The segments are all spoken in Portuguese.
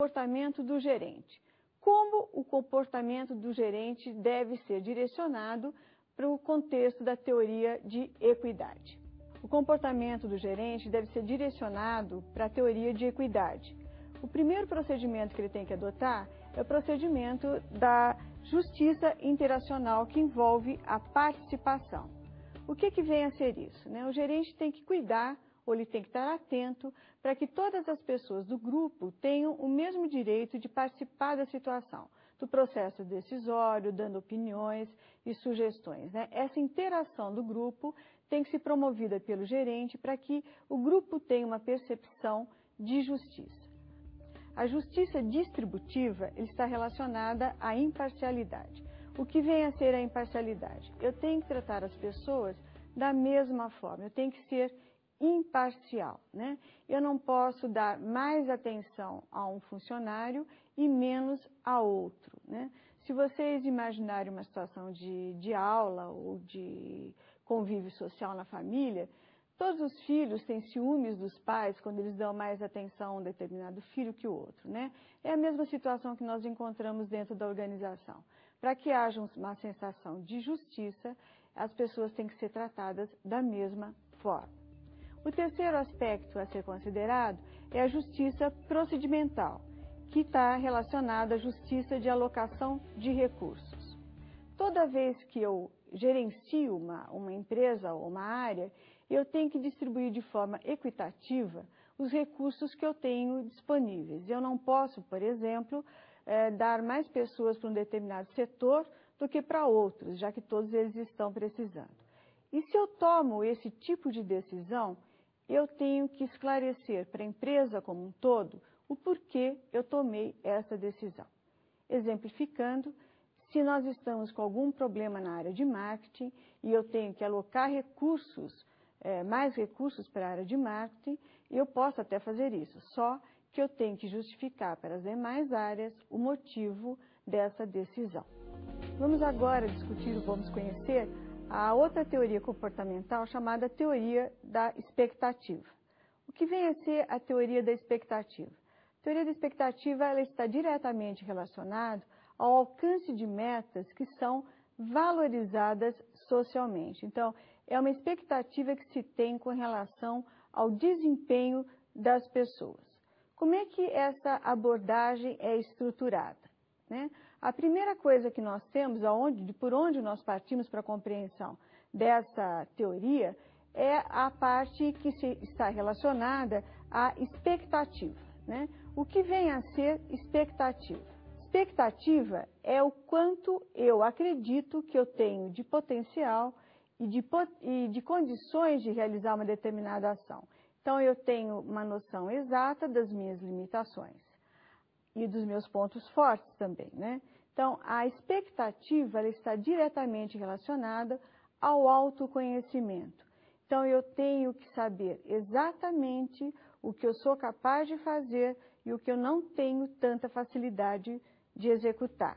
comportamento do gerente. Como o comportamento do gerente deve ser direcionado para o contexto da teoria de equidade. O comportamento do gerente deve ser direcionado para a teoria de equidade. O primeiro procedimento que ele tem que adotar é o procedimento da justiça interacional, que envolve a participação. O que vem a ser isso? O gerente tem que cuidar, ou ele tem que estar atento, para que todas as pessoas do grupo tenham o mesmo direito de participar da situação, do processo decisório, dando opiniões e sugestões. Essa interação do grupo tem que ser promovida pelo gerente para que o grupo tenha uma percepção de justiça. A justiça distributiva está relacionada à imparcialidade. O que vem a ser a imparcialidade? Eu tenho que tratar as pessoas da mesma forma, eu tenho que ser imparcial. Eu não posso dar mais atenção a um funcionário e menos a outro. Se vocês imaginarem uma situação de aula ou de convívio social na família, todos os filhos têm ciúmes dos pais quando eles dão mais atenção a um determinado filho que o outro. É a mesma situação que nós encontramos dentro da organização. Para que haja uma sensação de justiça, as pessoas têm que ser tratadas da mesma forma. O terceiro aspecto a ser considerado é a justiça procedimental, que está relacionada à justiça de alocação de recursos. Toda vez que eu gerencio uma empresa ou uma área, eu tenho que distribuir de forma equitativa os recursos que eu tenho disponíveis. Eu não posso, por exemplo, dar mais pessoas para um determinado setor do que para outros, já que todos eles estão precisando. E se eu tomo esse tipo de decisão, eu tenho que esclarecer para a empresa como um todo o porquê eu tomei essa decisão. Exemplificando, se nós estamos com algum problema na área de marketing e eu tenho que alocar mais recursos para a área de marketing, eu posso até fazer isso, só que eu tenho que justificar para as demais áreas o motivo dessa decisão. Vamos agora vamos conhecer a outra teoria comportamental chamada teoria da expectativa. O que vem a ser a teoria da expectativa? A teoria da expectativa ela está diretamente relacionada ao alcance de metas que são valorizadas socialmente. Então, é uma expectativa que se tem com relação ao desempenho das pessoas. Como é que essa abordagem é estruturada? A primeira coisa que nós temos, por onde nós partimos para a compreensão dessa teoria, é a parte que está relacionada à expectativa. O que vem a ser expectativa? Expectativa é o quanto eu acredito que eu tenho de potencial e de condições de realizar uma determinada ação. Então, eu tenho uma noção exata das minhas limitações e dos meus pontos fortes também. Então, a expectativa ela está diretamente relacionada ao autoconhecimento. Então, eu tenho que saber exatamente o que eu sou capaz de fazer e o que eu não tenho tanta facilidade de executar.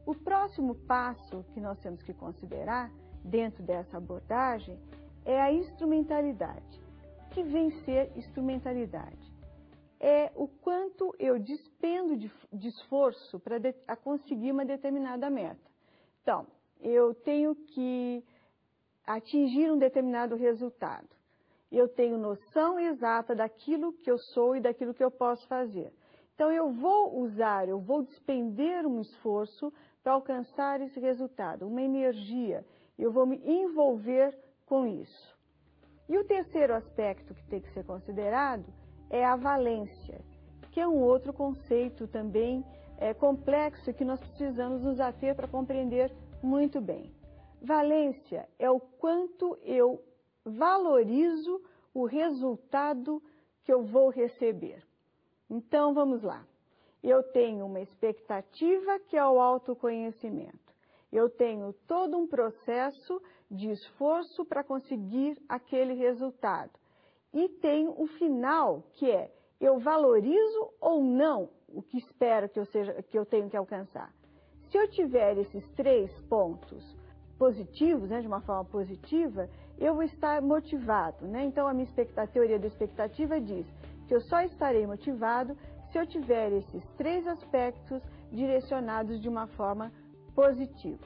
O próximo passo que nós temos que considerar dentro dessa abordagem é a instrumentalidade. O que vem ser instrumentalidade? É o quanto eu despendo de esforço para conseguir uma determinada meta. Então, eu tenho que atingir um determinado resultado. Eu tenho noção exata daquilo que eu sou e daquilo que eu posso fazer. Então, eu vou despender um esforço para alcançar esse resultado, uma energia. Eu vou me envolver com isso. E o terceiro aspecto que tem que ser considerado é a valência, que é um outro conceito também complexo que nós precisamos nos ater para compreender muito bem. Valência é o quanto eu valorizo o resultado que eu vou receber. Então, vamos lá. Eu tenho uma expectativa que é o autoconhecimento. Eu tenho todo um processo de esforço para conseguir aquele resultado. E tenho o final, que é, eu valorizo ou não o que espero que eu tenho que alcançar. Se eu tiver esses 3 pontos positivos, de uma forma positiva, eu vou estar motivado. Então, a teoria da expectativa diz que eu só estarei motivado se eu tiver esses 3 aspectos direcionados de uma forma positiva.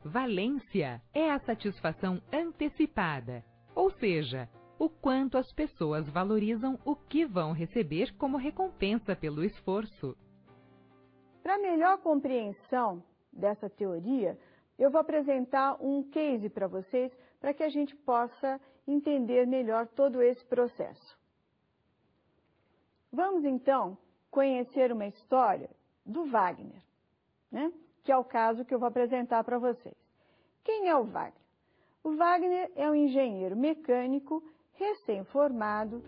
Valência é a satisfação antecipada, ou seja, o quanto as pessoas valorizam o que vão receber como recompensa pelo esforço. Para melhor compreensão dessa teoria, eu vou apresentar um case para vocês, para que a gente possa entender melhor todo esse processo. Vamos, então, conhecer uma história do Wagner, né? Que é o caso que eu vou apresentar para vocês. Quem é o Wagner? O Wagner é um engenheiro mecânico recém-formado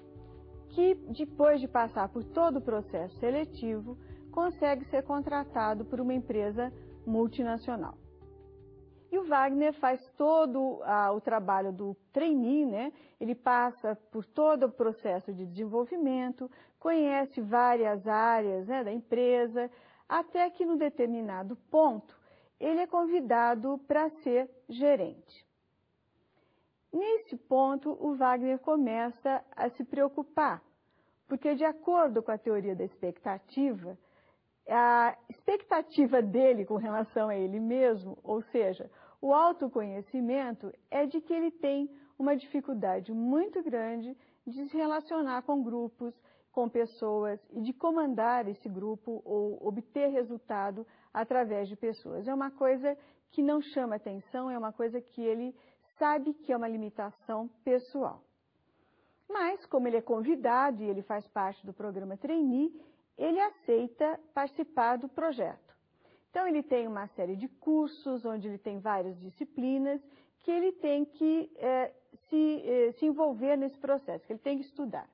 que, depois de passar por todo o processo seletivo, consegue ser contratado por uma empresa multinacional. E o Wagner faz todo o trabalho do trainee, né? Ele passa por todo o processo de desenvolvimento, conhece várias áreas, né, da empresa, até que, num determinado ponto, ele é convidado para ser gerente. Nesse ponto, o Wagner começa a se preocupar, porque, de acordo com a teoria da expectativa, a expectativa dele com relação a ele mesmo, ou seja, o autoconhecimento, é de que ele tem uma dificuldade muito grande de se relacionar com grupos, com pessoas e de comandar esse grupo ou obter resultado através de pessoas. É uma coisa que não chama atenção, é uma coisa que ele sabe que é uma limitação pessoal. Mas, como ele é convidado e ele faz parte do programa trainee, ele aceita participar do projeto. Então, ele tem uma série de cursos, onde ele tem várias disciplinas, que ele tem que se envolver nesse processo, que ele tem que estudar.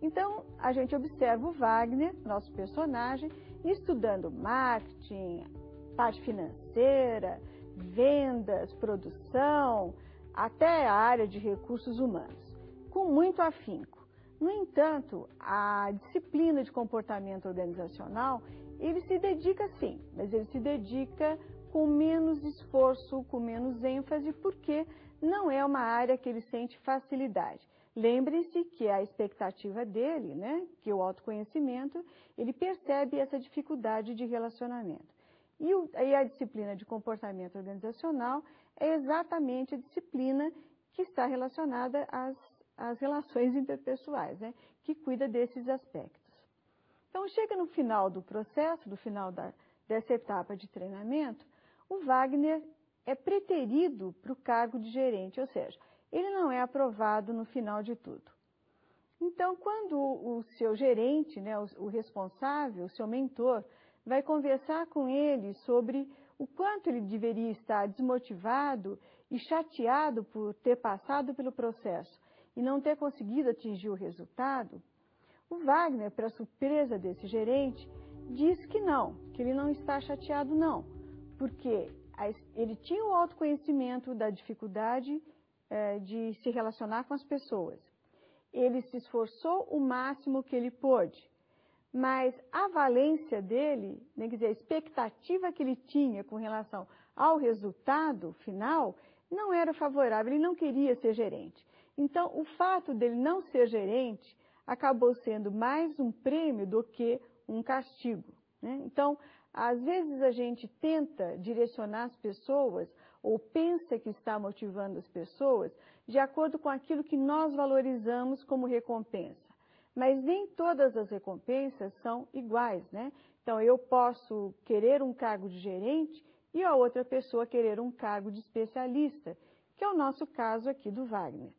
Então, a gente observa o Wagner, nosso personagem, estudando marketing, parte financeira, vendas, produção, até a área de recursos humanos, com muito afinco. No entanto, a disciplina de comportamento organizacional, ele se dedica sim, mas ele se dedica com menos esforço, com menos ênfase, porque não é uma área que ele sente facilidade. Lembre-se que a expectativa dele, né, que o autoconhecimento, ele percebe essa dificuldade de relacionamento. E a disciplina de comportamento organizacional é exatamente a disciplina que está relacionada às relações interpessoais, né, que cuida desses aspectos. Então, chega no final do processo, no final dessa etapa de treinamento, o Wagner é preterido para o cargo de gerente, ou seja, ele não é aprovado no final de tudo. Então, quando o seu gerente, né, o responsável, o seu mentor, vai conversar com ele sobre o quanto ele deveria estar desmotivado e chateado por ter passado pelo processo e não ter conseguido atingir o resultado, o Wagner, para surpresa desse gerente, diz que ele não está chateado não, porque ele tinha o autoconhecimento da dificuldade de se relacionar com as pessoas. Ele se esforçou o máximo que ele pôde, mas a valência dele, né, quer dizer, a expectativa que ele tinha com relação ao resultado final, não era favorável, ele não queria ser gerente. Então, o fato dele não ser gerente acabou sendo mais um prêmio do que um castigo, né? Então, às vezes a gente tenta direcionar as pessoas ou pensa que está motivando as pessoas de acordo com aquilo que nós valorizamos como recompensa. Mas nem todas as recompensas são iguais, né? Então, eu posso querer um cargo de gerente e a outra pessoa querer um cargo de especialista, que é o nosso caso aqui do Wagner.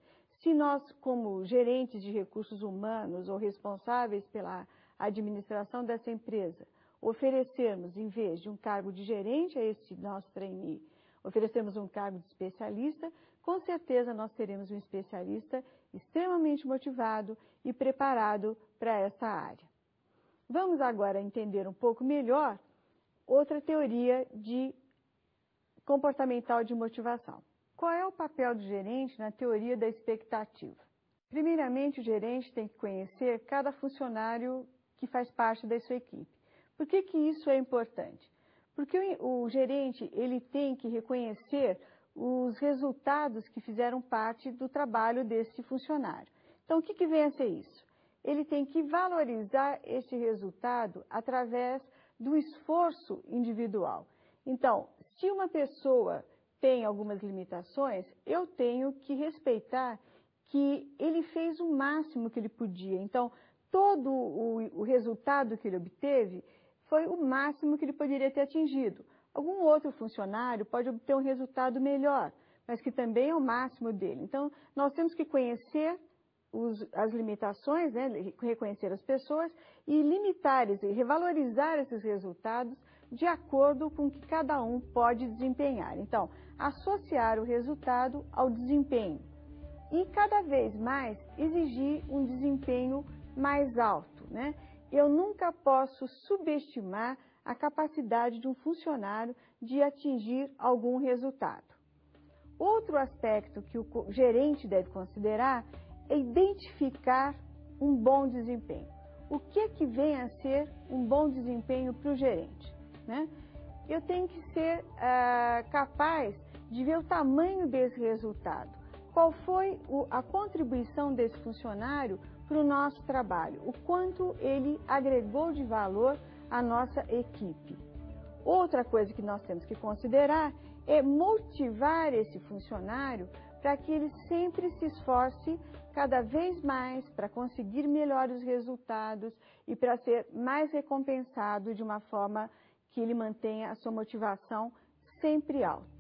Se nós, como gerentes de recursos humanos ou responsáveis pela administração dessa empresa, oferecermos, em vez de um cargo de gerente a esse nosso trainee, oferecermos um cargo de especialista, com certeza nós teremos um especialista extremamente motivado e preparado para essa área. Vamos agora entender um pouco melhor outra teoria comportamental de motivação. Qual é o papel do gerente na teoria da expectativa? Primeiramente, o gerente tem que conhecer cada funcionário que faz parte da sua equipe. Por que isso é importante? Porque o gerente ele tem que reconhecer os resultados que fizeram parte do trabalho desse funcionário. Então, o que vem a ser isso? ele tem que valorizar esse resultado através do esforço individual. Então, se uma pessoa tem algumas limitações, eu tenho que respeitar que ele fez o máximo que ele podia. Então, todo o resultado que ele obteve foi o máximo que ele poderia ter atingido. Algum outro funcionário pode obter um resultado melhor, mas que também é o máximo dele. Então, nós temos que conhecer as limitações, né, reconhecer as pessoas e limitar e revalorizar esses resultados de acordo com o que cada um pode desempenhar. Então, associar o resultado ao desempenho e cada vez mais exigir um desempenho mais alto, né? Eu nunca posso subestimar a capacidade de um funcionário de atingir algum resultado. Outro aspecto que o gerente deve considerar é identificar um bom desempenho. O que vem a ser um bom desempenho para o gerente, né? Eu tenho que ser capaz de ver o tamanho desse resultado. Qual foi a contribuição desse funcionário para o nosso trabalho? O quanto ele agregou de valor à nossa equipe. Outra coisa que nós temos que considerar é motivar esse funcionário para que ele sempre se esforce cada vez mais para conseguir melhores resultados e para ser mais recompensado de uma forma que ele mantenha a sua motivação sempre alta.